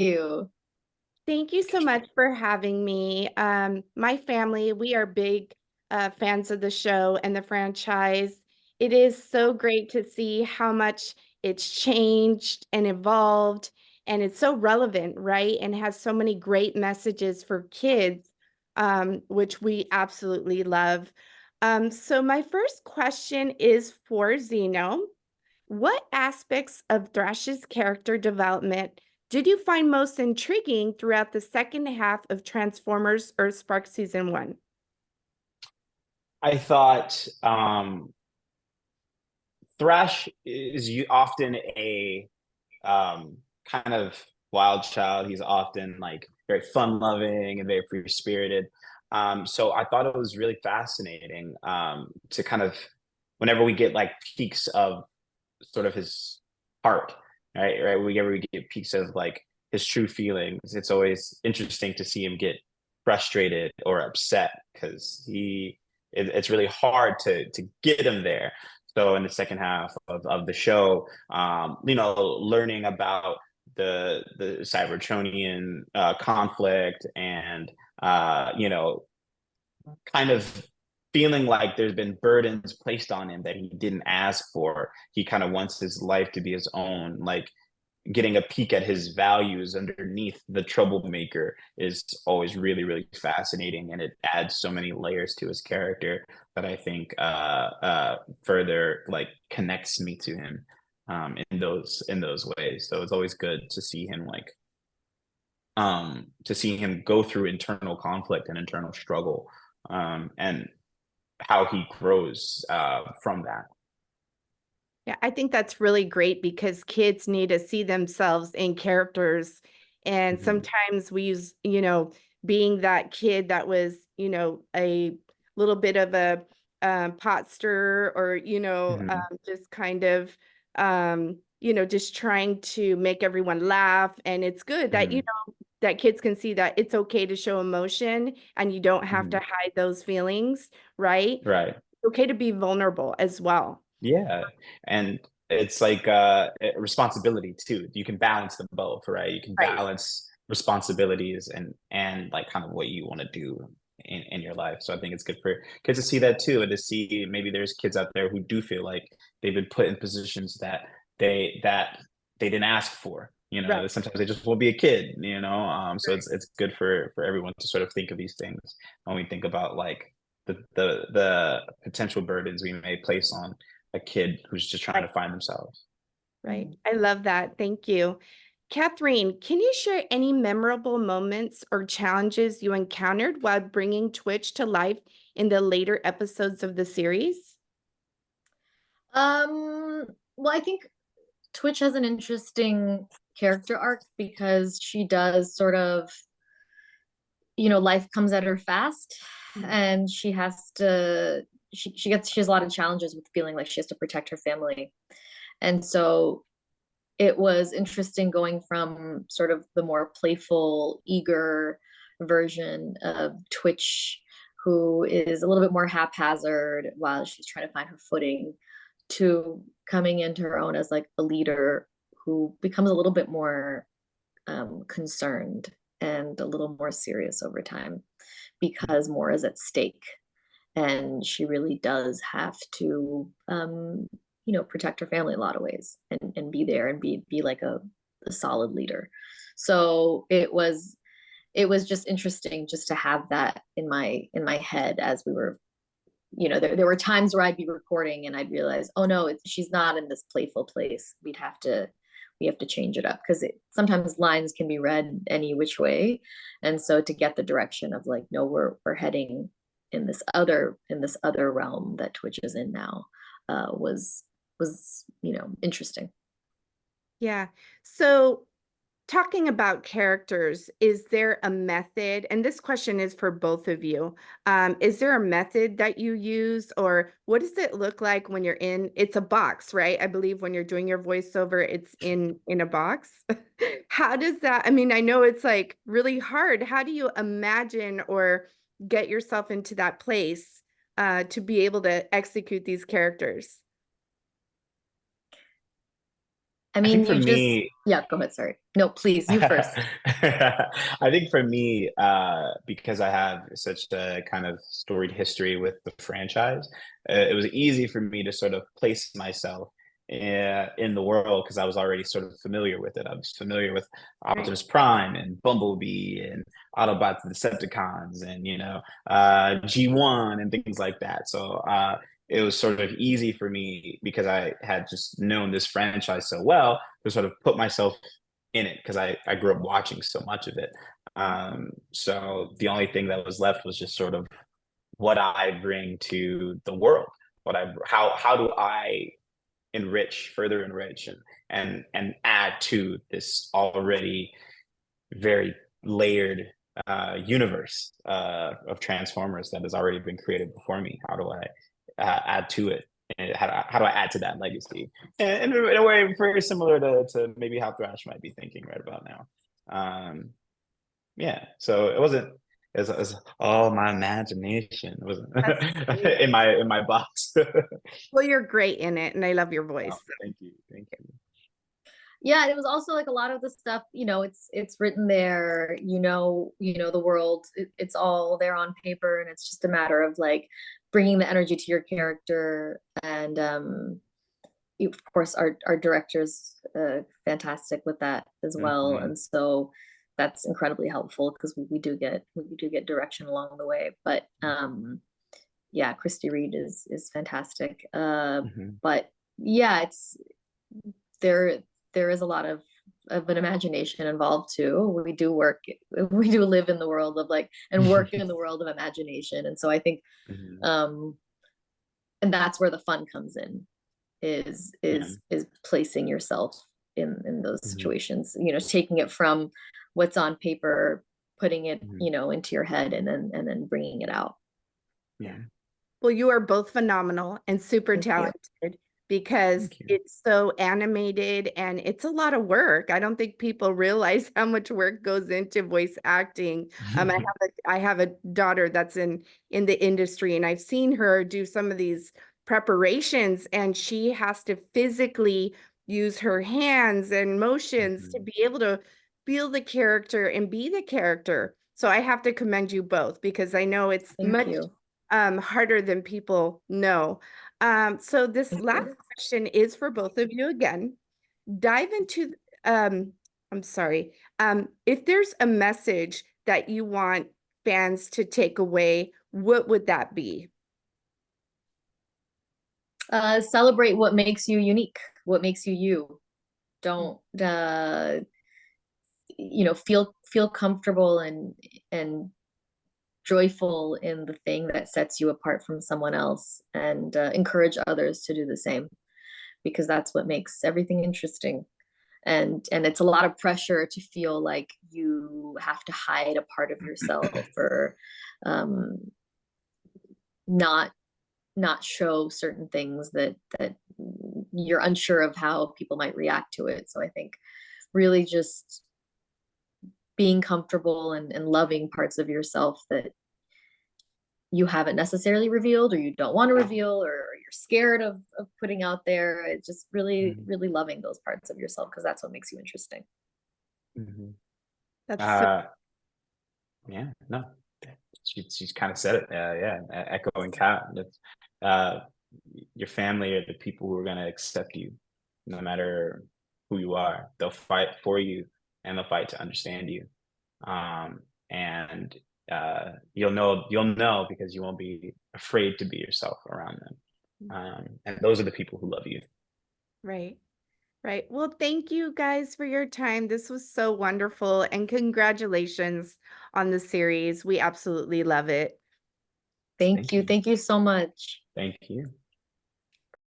you. Thank you so much for having me. My family, we are big fans of the show and the franchise. It is so great to see how much it's changed and evolved, and it's so relevant, right? And has so many great messages for kids, which we absolutely love. So my first question is for Zeno. What aspects of Thrash's character development did you find most intriguing throughout the second half of Transformers Earthspark Season 1? I thought Thrash is often a kind of wild child. He's often like very fun loving and very free spirited. So I thought it was really fascinating to kind of whenever we get like peaks of sort of his heart, right? Whenever we get peaks of like his true feelings, it's always interesting to see him get frustrated or upset because it's really hard to get him there. So in the second half of the show, learning about the Cybertronian conflict and kind of feeling like there's been burdens placed on him that he didn't ask for. He kind of wants his life to be his own. Like getting a peek at his values underneath the troublemaker is always really, really fascinating, and it adds so many layers to his character that I think further like connects me to him in those ways. So it's always good to see him to see him go through internal conflict and internal struggle, and how he grows from that. Yeah, I think that's really great because kids need to see themselves in characters. And Mhm. sometimes we use, being that kid that was, a little bit of a pot stir or, Mhm. just kind of, just trying to make everyone laugh. And it's good that, Mhm. that kids can see that it's okay to show emotion and you don't have to Mhm. hide those feelings, right? Right. It's okay to be vulnerable as well. Yeah. And it's like a responsibility too. You can balance them both, right? You can Right. balance responsibilities and like kind of what you want to do in your life. So I think it's good for kids to see that too, and to see maybe there's kids out there who do feel like they've been put in positions that they didn't ask for. Right. That sometimes they just will be a kid, so it's good for everyone to sort of think of these things when we think about like the potential burdens we may place on a kid who's just trying Right. to find themselves. Right. I love that. Thank you. Kathreen, can you share any memorable moments or challenges you encountered while bringing Twitch to life in the later episodes of the series? Um, well, I think Twitch has an interesting character arc because she does sort of, life comes at her fast and she has to she has a lot of challenges with feeling like she has to protect her family. And so it was interesting going from sort of the more playful, eager version of Twitch, who is a little bit more haphazard while she's trying to find her footing, to coming into her own as like a leader who becomes a little bit more concerned and a little more serious over time because more is at stake. And she really does have to protect her family in a lot of ways and be there and be like a solid leader. So it was just interesting just to have that in my head as we were, there were times where I'd be recording and I'd realize, oh no, she's not in this playful place. We have to change it up because sometimes lines can be read any which way. And so to get the direction of like, no, we're heading in this other realm that Twitch is in now, was interesting. Yeah. So talking about characters, is there a method, and this question is for both of you, is there a method that you use, or what does it look like when you're it's a box, right? I believe when you're doing your voiceover, it's in a box. How does that, I mean, I know it's like really hard. How do you imagine or get yourself into that place to be able to execute these characters? I I mean, think for you just, me, yeah, go ahead. Sorry. No, please, you first. I think for me, because I have such a kind of storied history with the franchise, it was easy for me to sort of place myself in the world because I was already sort of familiar with it. I was familiar with Right. Optimus Prime and Bumblebee and Autobots and Decepticons and, G1 and things like that. So it was sort of easy for me because I had just known this franchise so well to sort of put myself in it because I grew up watching so much of it. So the only thing that was left was just sort of what I bring to the world. How do I further enrich and add to this already very layered universe of Transformers that has already been created before me? How do I add to it? And how do I add to that legacy? And in a way very similar to maybe how Thrash might be thinking right about now. Yeah, so it wasn't as all my imagination. It wasn't in my box. Well, you're great in it, and I love your voice. Oh, thank you, thank you. Yeah, it was also like a lot of the stuff, it's written there, the world, it's all there on paper, and it's just a matter of like bringing the energy to your character. And of course, our director's fantastic with that as well. Mm-hmm. And so that's incredibly helpful because we do get direction along the way. But yeah, Christy Reed is fantastic. Mm-hmm. But yeah, it's there is a lot of an imagination involved too. We do live in the world of like, and work in the world of imagination. And so I think, Mm-hmm. and that's where the fun comes in, Yeah. is placing yourself in those Mm-hmm. situations, taking it from what's on paper, putting it, Mm-hmm. into your head, and then bringing it out. Yeah. Well, you are both phenomenal and super Thank you. talented because Thank you. it's so animated and it's a lot of work. I don't think people realize how much work goes into voice acting. I have a daughter that's in the industry, and I've seen her do some of these preparations, and she has to physically use her hands and motions to Mhm. be able to feel the character and be the character. So I have to commend you both because I know it's Thank much you. harder than people know. So this Thank last you. question is for both of you again. Dive into, I'm sorry, if there's a message that you want fans to take away, what would that be? Celebrate what makes you unique, what makes you you. Don't feel comfortable and joyful in the thing that sets you apart from someone else, and encourage others to do the same, because that's what makes everything interesting. And it's a lot of pressure to feel like you have to hide a part of yourself, or um, not not show certain things that you're unsure of how people might react to it. So I think really just being comfortable and loving parts of yourself that you haven't necessarily revealed, or you don't want to reveal, or you're scared of putting out there. It's just really, Mhm. really loving those parts of yourself, because that's what makes you interesting. Mhm. That's so Uh, yeah, no, she's kind of said it. Yeah, echoing Kat. Uh, your family are the people who are going to accept you, no matter who you are. They'll fight for you, and they'll fight to understand you. And you'll know because you won't be afraid to be yourself around them. And those are the people who love you. right. Right. Well, thank you guys for your time. This was so wonderful, and congratulations on the series. We absolutely love it. Thank Thank you. you. Thank you so much. Thank you.